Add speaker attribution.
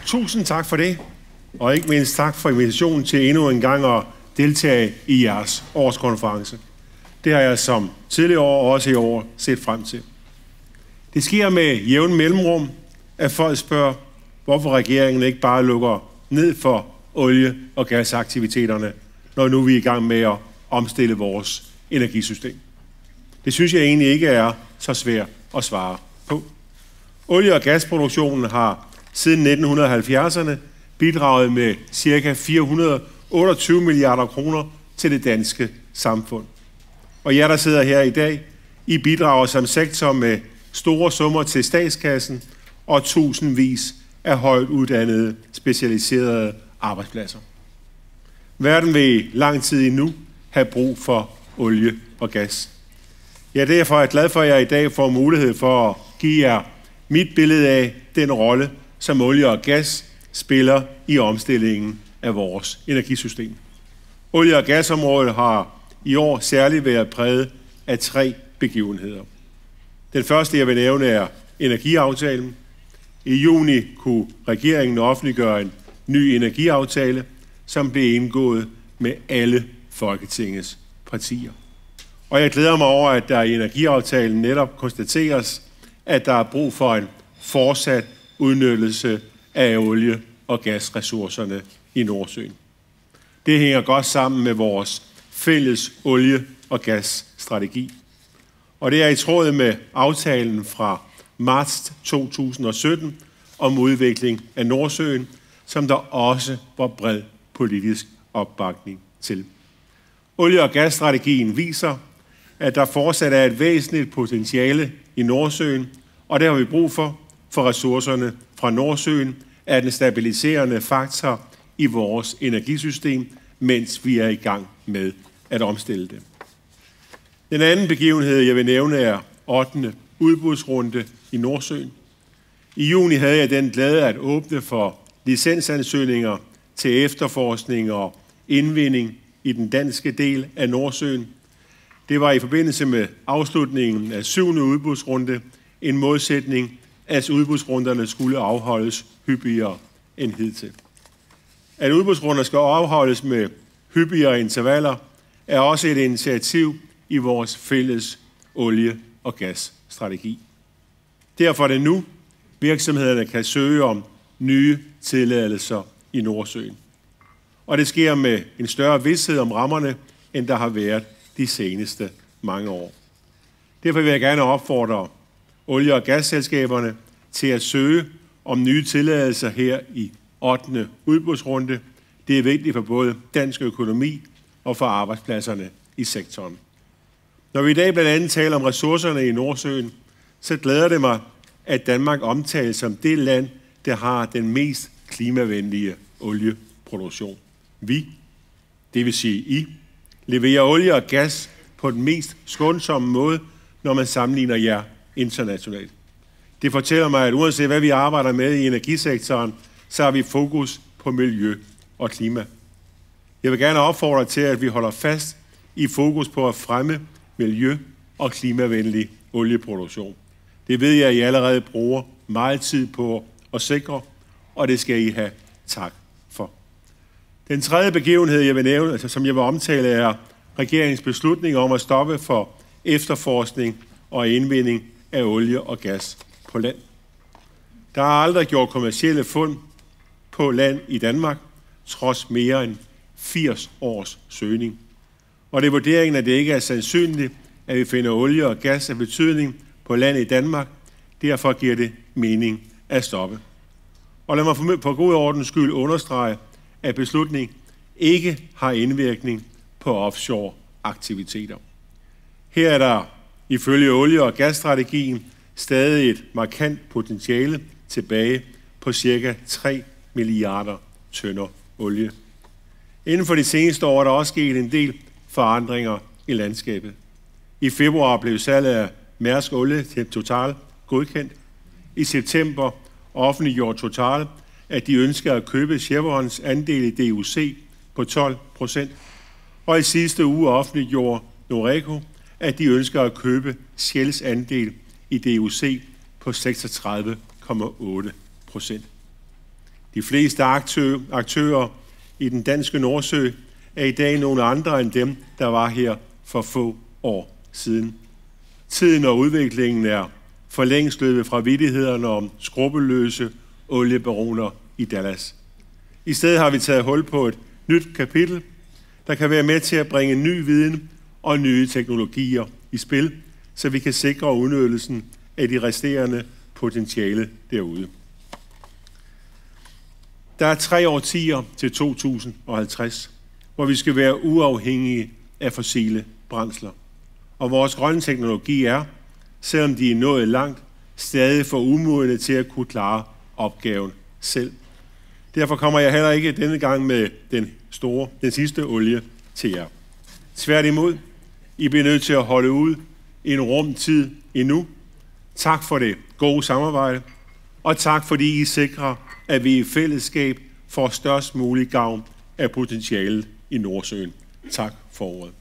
Speaker 1: Tusind tak for det, og ikke mindst tak for invitationen til endnu en gang at deltage i jeres årskonference. Det har jeg som tidligere år og også i år set frem til. Det sker med jævn mellemrum, at folk spørger, hvorfor regeringen ikke bare lukker ned for olie- og gasaktiviteterne, når nu vi er i gang med at omstille vores energisystem. Det synes jeg egentlig ikke er så svært at svare på. Olie- og gasproduktionen har siden 1970'erne bidraget med ca. 428 milliarder kroner til det danske samfund. Og jer, der sidder her i dag, I bidrager som sektor med store summer til statskassen og tusindvis af højt uddannede, specialiserede arbejdspladser. Verden vil i lang tid endnu have brug for olie og gas. Derfor er jeg glad for, at jeg i dag får mulighed for at give jer mit billede af den rolle, som olie og gas spiller i omstillingen af vores energisystem. Olie- og gasområdet har i år særligt været præget af 3 begivenheder. Den første, jeg vil nævne, er energiaftalen. I juni kunne regeringen offentliggøre en ny energiaftale, som blev indgået med alle Folketingets partier. Og jeg glæder mig over, at der i energiaftalen netop konstateres, at der er brug for en fortsat udnyttelse af olie- og gasressourcerne i Nordsøen. Det hænger godt sammen med vores fælles olie- og gasstrategi. Og det er i tråd med aftalen fra marts 2017 om udvikling af Nordsøen, som der også var bred politisk opbakning til. Olie- og gasstrategien viser, at der fortsat er et væsentligt potentiale i Nordsøen, og det har vi brug for ressourcerne fra Nordsøen er den stabiliserende faktor i vores energisystem, mens vi er i gang med at omstille det. Den anden begivenhed, jeg vil nævne, er 8. udbudsrunde i Nordsøen. I juni havde jeg den glæde at åbne for licensansøgninger til efterforskning og indvinding i den danske del af Nordsøen. Det var i forbindelse med afslutningen af 7. udbudsrunde en modsætning, at udbudsrunderne skulle afholdes hyppigere end hidtil. At udbudsrunder skal afholdes med hyppigere intervaller, er også et initiativ i vores fælles olie- og gasstrategi. Derfor er det nu, virksomhederne kan søge om nye tilladelser i Nordsøen. Og det sker med en større vished om rammerne, end der har været de seneste mange år. Derfor vil jeg gerne opfordre olie- og gasselskaberne til at søge om nye tilladelser her i 8. udbudsrunde. Det er vigtigt for både dansk økonomi og for arbejdspladserne i sektoren. Når vi i dag blandt andet taler om ressourcerne i Nordsøen, så glæder det mig, at Danmark omtales som det land, der har den mest klimavenlige olieproduktion. Vi, det vil sige I, leverer olie og gas på den mest skånsomme måde, når man sammenligner jer internationalt. Det fortæller mig, at uanset hvad vi arbejder med i energisektoren, så har vi fokus på miljø og klima. Jeg vil gerne opfordre til, at vi holder fast i fokus på at fremme miljø- og klimavenlig olieproduktion. Det ved jeg, at I allerede bruger meget tid på at sikre, og det skal I have tak for. Den tredje begivenhed, jeg vil nævne, som jeg vil omtale, er regeringens beslutning om at stoppe for efterforskning og indvinding af olie og gas på land. Der er aldrig gjort kommercielle fund på land i Danmark, trods mere end 80 års søgning. Og det er vurderingen, at det ikke er sandsynligt, at vi finder olie og gas af betydning på land i Danmark. Derfor giver det mening at stoppe. Og lad mig på god ordens skyld understrege, at beslutningen ikke har indvirkning på offshore aktiviteter. Her er der ifølge olie- og gasstrategien stadig et markant potentiale tilbage på ca. 3 milliarder tønder olie. Inden for de seneste år er der også sket en del forandringer i landskabet. I februar blev salget af Mærsk Olie til Total godkendt. I september offentliggjorde Total, at de ønsker at købe Chevrons andel i DUC på 12%. Og i sidste uge offentliggjorde Noreco, at de ønsker at købe Shells andel i DUC på 36,8%. De fleste aktører i den danske Nordsø er i dag nogle andre end dem, der var her for få år siden. Tiden og udviklingen er for længst løbet fra vittighederne om skrupelløse oliebaroner i Dallas. I stedet har vi taget hul på et nyt kapitel, der kan være med til at bringe ny viden og nye teknologier i spil, så vi kan sikre udnyttelsen af de resterende potentiale derude. Der er 3 årtier til 2050, hvor vi skal være uafhængige af fossile brændsler. Og vores grønne teknologi er, selvom de er nået langt, stadig for umodne til at kunne klare opgaven selv. Derfor kommer jeg heller ikke denne gang med den sidste olie til jer. Tværtimod, I bliver nødt til at holde ud i en rum tid endnu. Tak for det gode samarbejde, og tak fordi I sikrer, at vi i fællesskab får størst mulig gavn af potentialet i Nordsøen. Tak for ordet.